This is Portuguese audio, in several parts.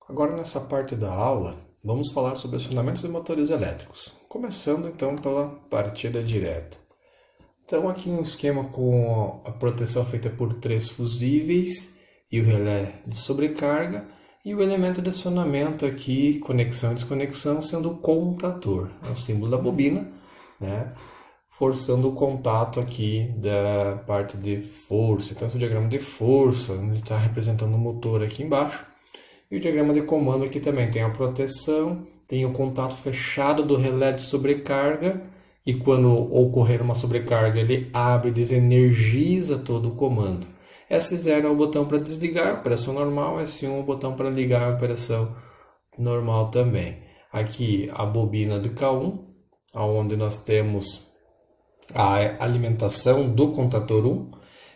Agora nessa parte da aula, vamos falar sobre acionamentos de motores elétricos, começando então pela partida direta. Então aqui um esquema com a proteção feita por 3 fusíveis e o relé de sobrecarga e o elemento de acionamento aqui, conexão e desconexão, sendo o contator, é o símbolo da bobina, né? Forçando o contato aqui da parte de força. Então esse é o diagrama de força, onde está representando o motor aqui embaixo. E o diagrama de comando aqui também tem a proteção, tem o contato fechado do relé de sobrecarga, e quando ocorrer uma sobrecarga ele abre e desenergiza todo o comando. S0 é o botão para desligar, operação normal, S1 é o botão para ligar, operação normal também. Aqui a bobina do K1, onde nós temos a alimentação do contator 1,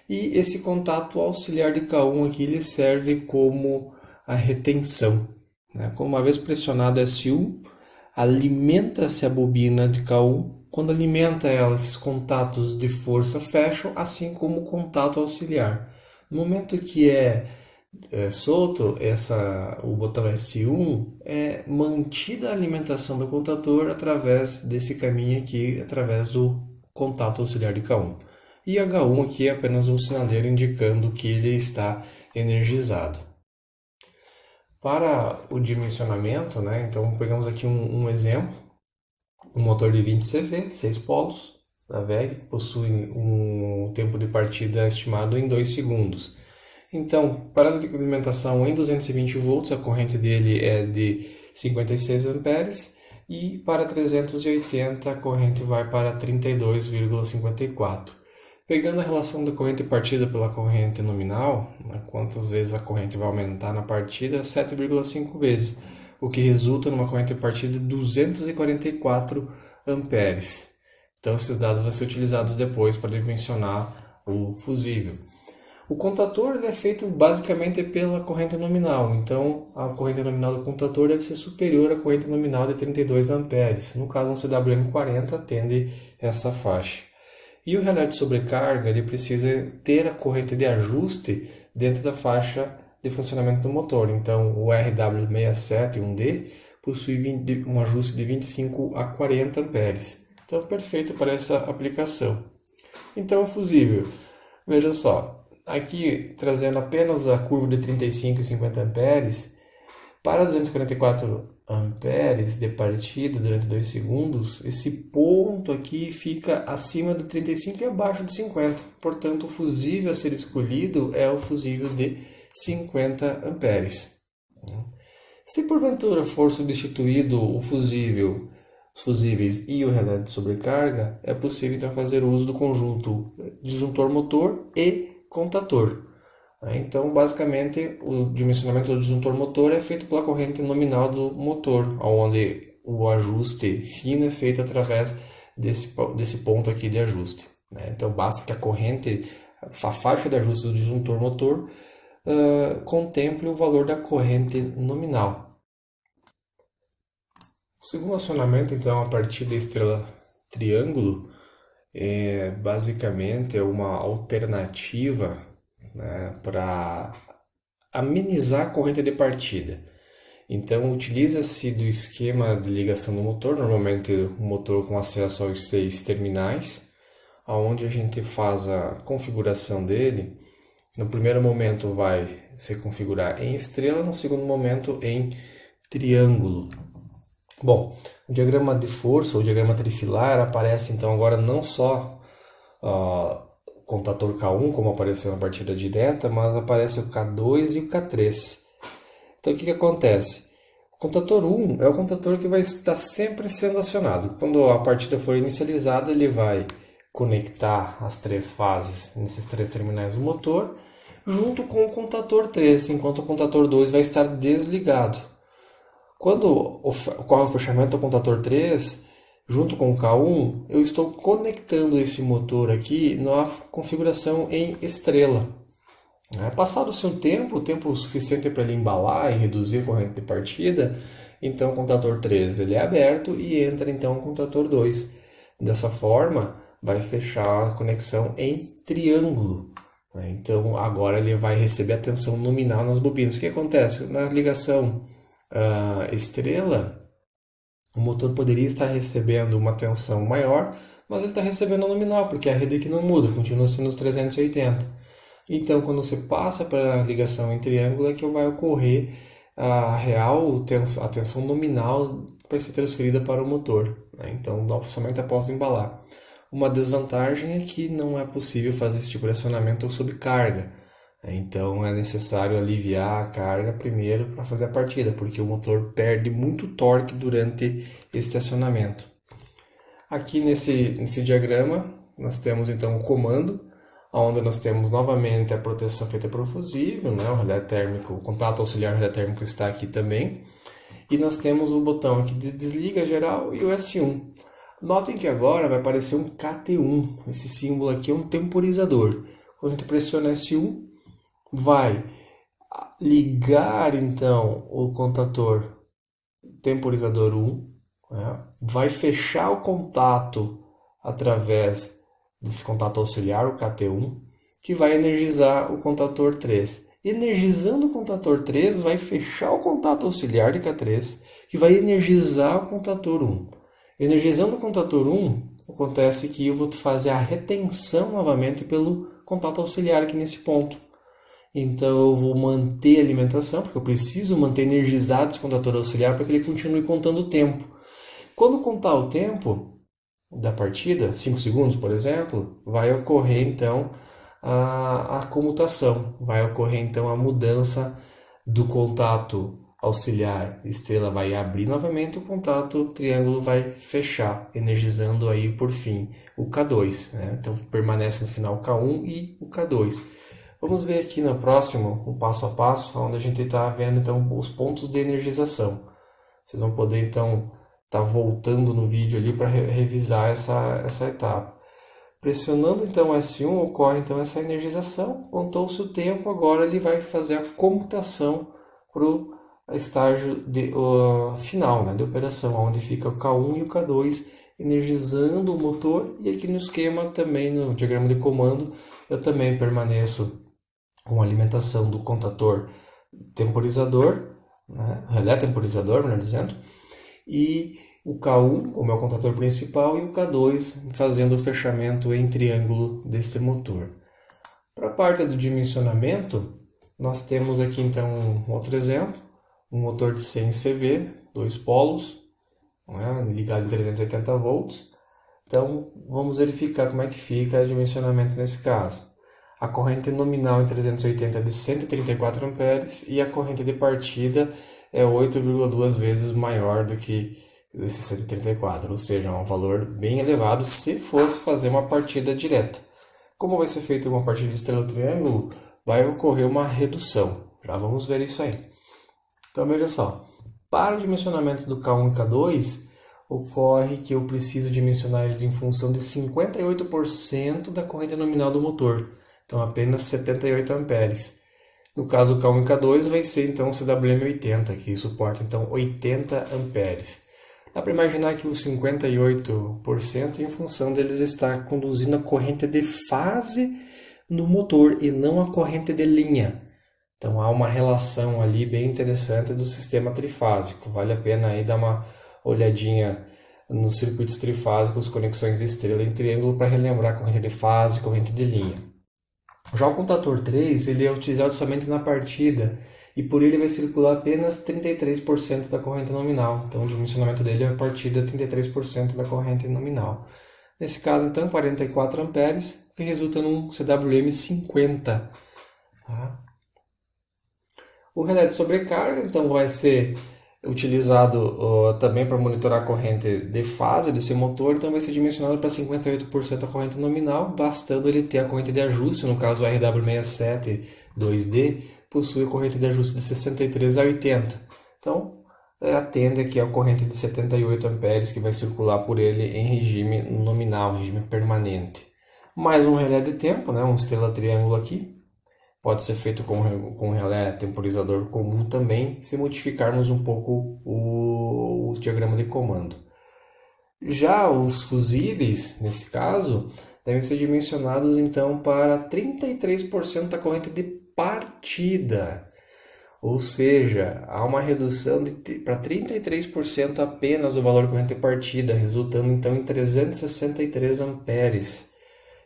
e esse contato auxiliar de K1 aqui ele serve como a retenção, né? Uma vez pressionado S1, alimenta-se a bobina de K1. Quando alimenta ela, esses contatos de força fecham, assim como o contato auxiliar. No momento que é solto, o botão S1, é mantida a alimentação do contator através desse caminho aqui, através do contato auxiliar de K1. E H1 aqui é apenas um sinaleiro indicando que ele está energizado. Para o dimensionamento, né, então pegamos aqui um exemplo, um motor de 20 CV, 6 polos, da WEG, possui um tempo de partida estimado em 2 segundos. Então, para a alimentação em 220 volts, a corrente dele é de 56 amperes, e para 380 a corrente vai para 32,54. Pegando a relação da corrente partida pela corrente nominal, né, quantas vezes a corrente vai aumentar na partida, 7,5 vezes, o que resulta numa corrente partida de 244 amperes. Então esses dados vão ser utilizados depois para dimensionar o fusível. O contator ele é feito basicamente pela corrente nominal, então a corrente nominal do contator deve ser superior à corrente nominal de 32 amperes. No caso, um CWM40 atende essa faixa. E o relé de sobrecarga ele precisa ter a corrente de ajuste dentro da faixa de funcionamento do motor. Então, o RW671D possui um ajuste de 25 a 40 amperes. Então, perfeito para essa aplicação. Então, o fusível, veja só, aqui trazendo apenas a curva de 35 e 50 amperes, para 244 amperes de partida durante 2 segundos, esse ponto aqui fica acima do 35 e abaixo de 50. Portanto, o fusível a ser escolhido é o fusível de 50 amperes. Se porventura for substituído os fusíveis e o relé de sobrecarga, é possível então fazer uso do conjunto disjuntor motor e contator. Então, basicamente, o dimensionamento do disjuntor motor é feito pela corrente nominal do motor, onde o ajuste fino é feito através desse ponto aqui de ajuste. Então, basta que a faixa de ajuste do disjuntor motor contemple o valor da corrente nominal. O segundo acionamento, então, a partir da estrela triângulo, basicamente é uma alternativa, né, para amenizar a corrente de partida. Então, utiliza-se do esquema de ligação do motor, normalmente o motor com acesso aos 6 terminais, onde a gente faz a configuração dele. No primeiro momento vai se configurar em estrela, no segundo momento em triângulo. Bom, o diagrama de força, o diagrama trifilar, aparece então agora não só contator K1, como apareceu na partida direta, mas aparece o K2 e o K3. Então o que acontece? O contator 1 é o contator que vai estar sempre sendo acionado. Quando a partida for inicializada, ele vai conectar as 3 fases nesses 3 terminais do motor, junto com o contator 3, enquanto o contator 2 vai estar desligado. Quando ocorre o fechamento do contator 3, junto com o K1, eu estou conectando esse motor aqui na configuração em estrela. Passado-se um tempo suficiente para ele embalar e reduzir a corrente de partida, então o contator 3 ele é aberto e entra então o contator 2. Dessa forma, vai fechar a conexão em triângulo. né? Então agora ele vai receber a tensão nominal nas bobinas. O que acontece? Na ligação estrela, o motor poderia estar recebendo uma tensão maior, mas ele está recebendo a nominal, porque a rede aqui não muda, continua sendo os 380. Então, quando você passa para a ligação em triângulo, é que vai ocorrer a tensão nominal vai ser transferida para o motor, né? Então, somente após embalar. Uma desvantagem é que não é possível fazer esse tipo de acionamento sob carga. Então é necessário aliviar a carga primeiro para fazer a partida, porque o motor perde muito torque durante este acionamento. Aqui nesse diagrama nós temos então o comando, onde nós temos novamente a proteção feita por fusível, né? O relé térmico, o contato auxiliar relé térmico está aqui também. E nós temos o botão aqui de desliga geral e o S1. Notem que agora vai aparecer um KT1, esse símbolo aqui é um temporizador. Quando a gente pressiona S1, vai ligar então o contator temporizador 1, né? Vai fechar o contato através desse contato auxiliar, o KT1, que vai energizar o contator 3. Energizando o contator 3, vai fechar o contato auxiliar de K3, que vai energizar o contator 1. Energizando o contator 1, acontece que eu vou fazer a retenção novamente pelo contato auxiliar aqui nesse ponto. Então eu vou manter a alimentação, porque eu preciso manter energizado esse contator auxiliar para que ele continue contando o tempo. Quando contar o tempo da partida, 5 segundos por exemplo, vai ocorrer então a comutação, vai ocorrer então a mudança do contato auxiliar estrela vai abrir novamente, o contato triângulo vai fechar, energizando aí por fim o K2, né? Então permanece no final o K1 e o K2. Vamos ver aqui no próximo, um passo a passo, onde a gente está vendo então os pontos de energização. Vocês vão poder então estar voltando no vídeo ali para revisar essa etapa. Pressionando então S1 ocorre então essa energização, contou-se o tempo, agora ele vai fazer a comutação para o estágio final, né, de operação, onde fica o K1 e o K2 energizando o motor, e aqui no esquema também no diagrama de comando eu também permaneço com a alimentação do contator temporizador, né, relé temporizador, melhor dizendo, e o K1 como é o contator principal e o K2 fazendo o fechamento em triângulo desse motor. Para a parte do dimensionamento, nós temos aqui então um outro exemplo, um motor de 100 CV, 2 polos, né, ligado em 380 volts. Então vamos verificar como é que fica o dimensionamento nesse caso. A corrente nominal em 380 é de 134 amperes e a corrente de partida é 8,2 vezes maior do que esse 134, ou seja, é um valor bem elevado se fosse fazer uma partida direta. Como vai ser feita uma partida de estrela-triângulo, vai ocorrer uma redução. Já vamos ver isso aí. Então veja só, para o dimensionamento do K1 e K2, ocorre que eu preciso dimensionar eles em função de 58% da corrente nominal do motor. Então apenas 78 amperes. No caso do K1 e K2 vai ser então o CWM80, que suporta então 80 amperes. Dá para imaginar que os 58% em função deles estar conduzindo a corrente de fase no motor e não a corrente de linha. Então há uma relação ali bem interessante do sistema trifásico. Vale a pena aí dar uma olhadinha nos circuitos trifásicos, conexões estrela em triângulo para relembrar corrente de fase e corrente de linha. Já o contator 3 ele é utilizado somente na partida e por ele vai circular apenas 33% da corrente nominal. Então o dimensionamento dele é a partir de 33% da corrente nominal. Nesse caso então 44 amperes, que resulta num CWM 50. Tá? O relé de sobrecarga então vai ser utilizado também para monitorar a corrente de fase desse motor, então vai ser dimensionado para 58% a corrente nominal, bastando ele ter a corrente de ajuste, no caso o RW67 2D, possui corrente de ajuste de 63 a 80. Então atende aqui a corrente de 78 amperes que vai circular por ele em regime nominal, regime permanente. Mais um relé de tempo, né, um estrela-triângulo aqui. Pode ser feito com um relé temporizador comum também, se modificarmos um pouco o diagrama de comando. Já os fusíveis, nesse caso, devem ser dimensionados então para 33% da corrente de partida. Ou seja, há uma redução para 33% apenas do valor corrente de partida, resultando então em 363 amperes.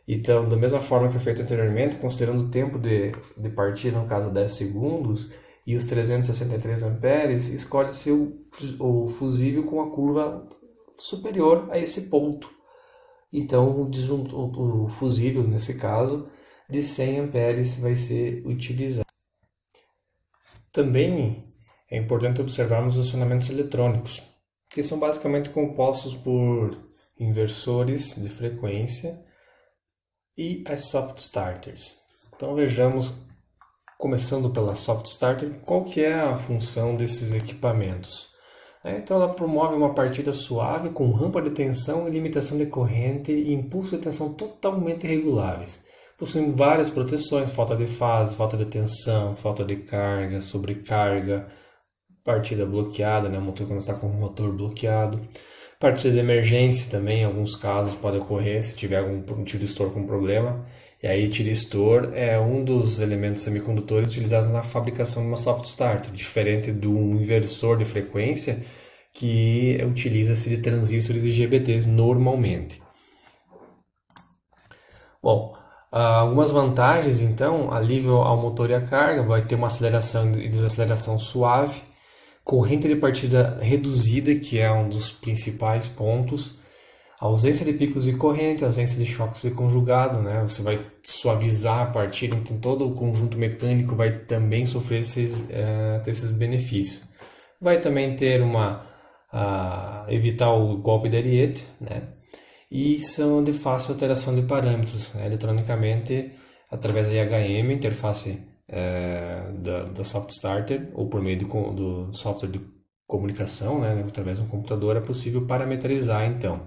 Então, da mesma forma que foi feito anteriormente, considerando o tempo de partida, no caso 10 segundos, e os 363 amperes, escolhe-se o fusível com a curva superior a esse ponto. Então, o fusível, nesse caso, de 100 amperes vai ser utilizado. Também é importante observarmos os acionamentos eletrônicos, que são basicamente compostos por inversores de frequência e as soft starters. Então vejamos, começando pela soft starter, qual que é a função desses equipamentos. Então ela promove uma partida suave com rampa de tensão e limitação de corrente e impulso de tensão totalmente reguláveis. Possuem várias proteções, falta de fase, falta de tensão, falta de carga, sobrecarga, partida bloqueada, o motor quando está com o motor bloqueado. Partida de emergência também, em alguns casos pode ocorrer se tiver algum tiristor com problema. E aí tiristor é um dos elementos semicondutores utilizados na fabricação de uma soft starter, diferente do inversor de frequência que utiliza-se de transistores e IGBTs normalmente. Bom, algumas vantagens então, alívio ao motor e à carga, vai ter uma aceleração e desaceleração suave, corrente de partida reduzida, que é um dos principais pontos, ausência de picos de corrente, ausência de choques de conjugado, você vai suavizar a partida, então todo o conjunto mecânico vai também sofrer ter esses benefícios. Vai também ter evitar o golpe de ariete, e são de fácil alteração de parâmetros, eletronicamente, através da IHM, interface da soft starter, ou por meio do software de comunicação, através de um computador, é possível parametrizar então.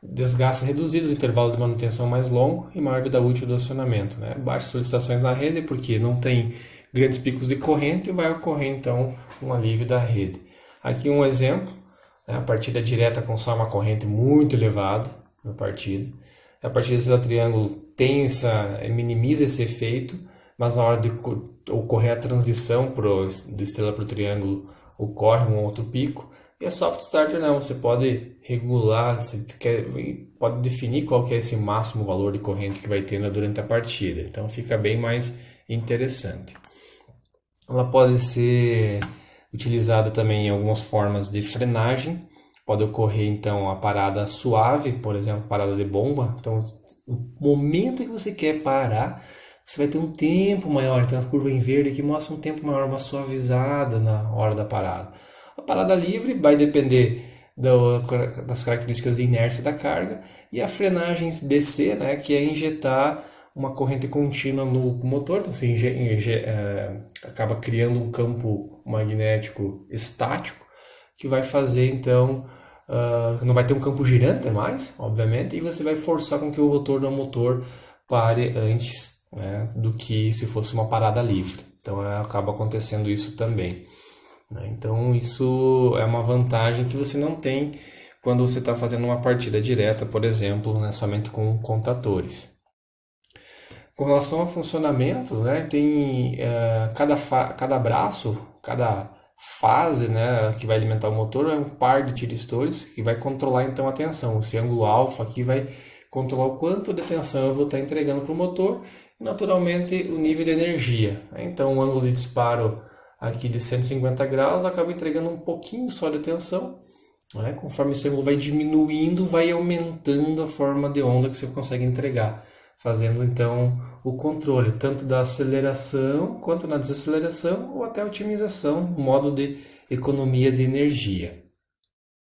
Desgastes reduzidos, intervalo de manutenção mais longo e maior vida útil do acionamento. Baixas solicitações na rede, porque não tem grandes picos de corrente, vai ocorrer então um alívio da rede. Aqui um exemplo, a partida direta consome uma corrente muito elevada na partida. A partida de estrela triângulo minimiza esse efeito, mas na hora de ocorrer a transição de estrela para o triângulo, ocorre um outro pico. E a soft starter não, você pode regular, pode definir qual que é esse máximo valor de corrente que vai ter durante a partida. Então fica bem mais interessante. Ela pode ser utilizada também em algumas formas de frenagem. Pode ocorrer então a parada suave, por exemplo, parada de bomba. Então, no momento que você quer parar, você vai ter um tempo maior. Então a curva em verde aqui mostra um tempo maior, uma suavizada na hora da parada. A parada livre vai depender das características de inércia da carga, e a frenagem DC, que é injetar uma corrente contínua no motor, então você acaba criando um campo magnético estático que vai fazer então, não vai ter um campo girante mais, obviamente, e você vai forçar com que o rotor do motor pare antes do que se fosse uma parada livre. Então acaba acontecendo isso também. Então isso é uma vantagem que você não tem quando você está fazendo uma partida direta, por exemplo, somente com contatores. Com relação ao funcionamento, tem cada braço, cada fase que vai alimentar o motor é um par de tiristores que vai controlar então a tensão. Esse ângulo alfa aqui vai controlar o quanto de tensão eu vou estar entregando para o motor e naturalmente o nível de energia. Então o ângulo de disparo aqui de 150 graus acaba entregando um pouquinho só de tensão. Conforme esse ângulo vai diminuindo, vai aumentando a forma de onda que você consegue entregar, fazendo então o controle tanto da aceleração quanto na desaceleração ou até a otimização, modo de economia de energia.